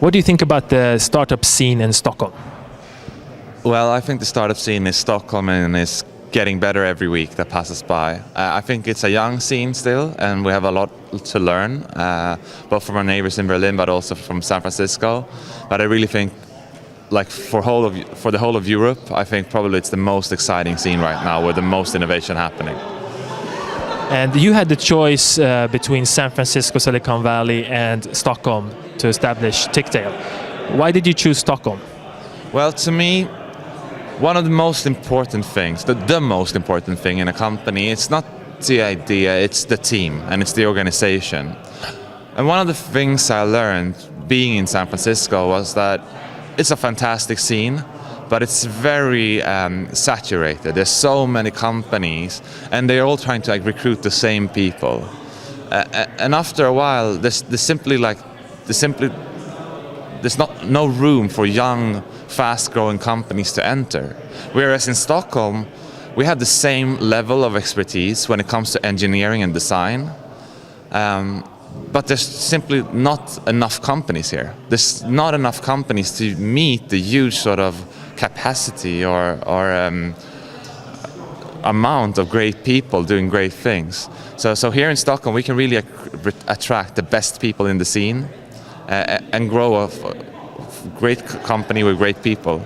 What do you think about the startup scene in Stockholm? Well, I think the startup scene in Stockholm and is getting better every week that passes by. I think it's a young scene still, and we have a lot to learn, both from our neighbors in Berlin, but also from San Francisco. But I really think, like for the whole of Europe, I think probably it's the most exciting scene right now, with the most innovation happening. And you had the choice between San Francisco, Silicon Valley, and Stockholm to establish Ticktail. Why did you choose Stockholm? Well, to me, one of the most important things, the most important thing in a company, it's not the idea, it's the team and it's the organization. And one of the things I learned being in San Francisco was that it's a fantastic scene, but it's very saturated. There's so many companies and they're all trying to recruit the same people. And after a while, there's no room for young, fast-growing companies to enter. Whereas in Stockholm, we have the same level of expertise when it comes to engineering and design, but there's simply not enough companies here. There's not enough companies to meet the huge sort of capacity or amount of great people doing great things. So here in Stockholm, we can really attract the best people in the scene and grow a great company with great people.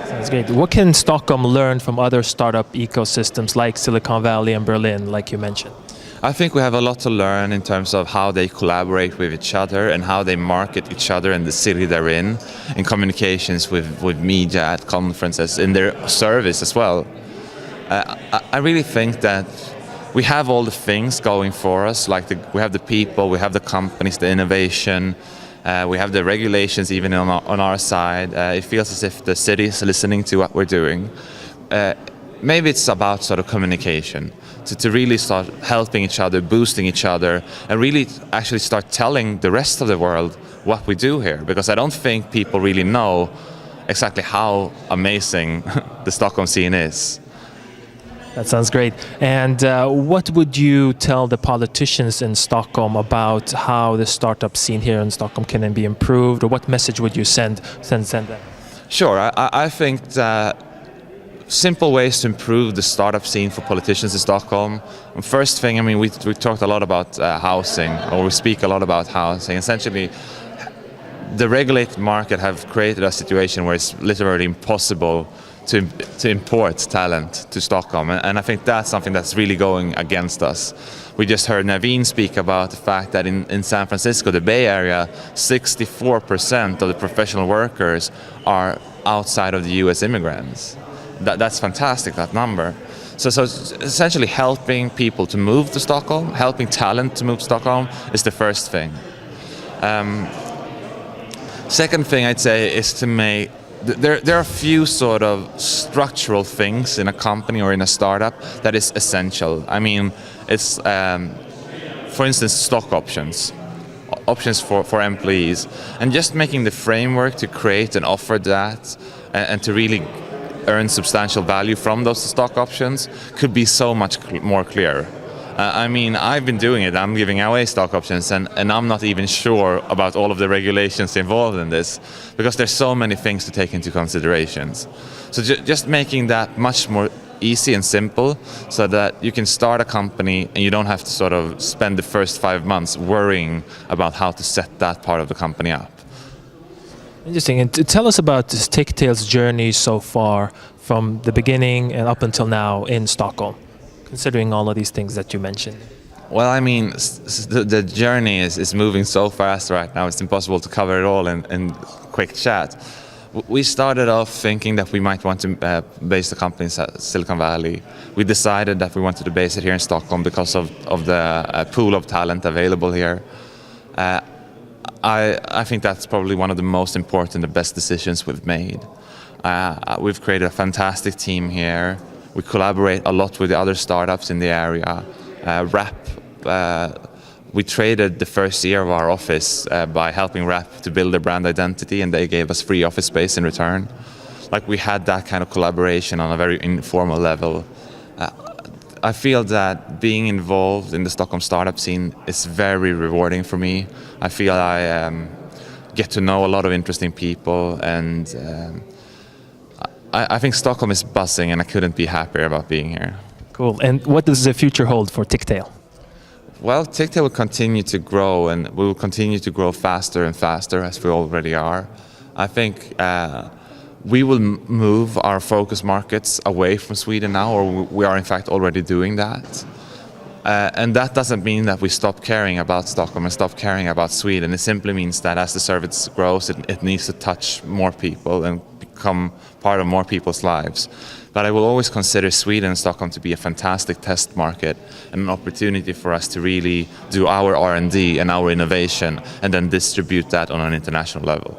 Sounds great. What can Stockholm learn from other startup ecosystems like Silicon Valley and Berlin, like you mentioned? I think we have a lot to learn in terms of how they collaborate with each other and how they market each other in the city they're in communications with media at conferences, in their service as well. I really think that we have all the things going for us, like we have the people, we have the companies, the innovation, we have the regulations even on our side. It feels as if the city is listening to what we're doing. Maybe it's about sort of communication, to really start helping each other, boosting each other, and really actually start telling the rest of the world what we do here. Because I don't think people really know exactly how amazing the Stockholm scene is. That sounds great. And what would you tell the politicians in Stockholm about how the startup scene here in Stockholm can be improved, or what message would you send them? Sure, I think that simple ways to improve the startup scene for politicians in Stockholm. First thing, I mean, we talked a lot about housing, or we speak a lot about housing. Essentially, the regulated market have created a situation where it's literally impossible to import talent to Stockholm, and I think that's something that's really going against us. We just heard Naveen speak about the fact that in San Francisco, the Bay Area, 64% of the professional workers are outside of the US immigrants. That's fantastic, that number. So essentially helping people to move to Stockholm, helping talent to move to Stockholm is the first thing. Second thing I'd say is to make there are a few sort of structural things in a company or in a startup that is essential. I mean, it's, for instance, stock options for employees, and just making the framework to create and offer that and to really earn substantial value from those stock options could be so much more clear. I mean, I've been doing it. I'm giving away stock options, and I'm not even sure about all of the regulations involved in this, because there's so many things to take into considerations. So just making that much more easy and simple, so that you can start a company and you don't have to sort of spend the first 5 months worrying about how to set that part of the company up. Interesting. And tell us about this Ticktail's journey so far, from the beginning and up until now in Stockholm, considering all of these things that you mentioned. Well, I mean, the journey is moving so fast right now, it's impossible to cover it all in quick chat. We started off thinking that we might want to base the company in Silicon Valley. We decided that we wanted to base it here in Stockholm because of the pool of talent available here. I think that's probably one of the most important and best decisions we've made. We've created a fantastic team here. We collaborate a lot with the other startups in the area. We traded the first year of our office by helping Rap to build their brand identity, and they gave us free office space in return. Like, we had that kind of collaboration on a very informal level. I feel that being involved in the Stockholm startup scene is very rewarding for me. I feel get to know a lot of interesting people, and I think Stockholm is buzzing, and I couldn't be happier about being here. Cool. And what does the future hold for Ticktail? Well, Ticktail will continue to grow, and we will continue to grow faster and faster, as we already are. I think we will move our focus markets away from Sweden now, or we are in fact already doing that. And that doesn't mean that we stop caring about Stockholm and stop caring about Sweden. It simply means that as the service grows, it needs to touch more people and become part of more people's lives. But I will always consider Sweden and Stockholm to be a fantastic test market and an opportunity for us to really do our R&D and our innovation and then distribute that on an international level.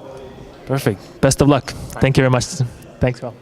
Perfect. Best of luck. Thank you very much. Thanks, Carl.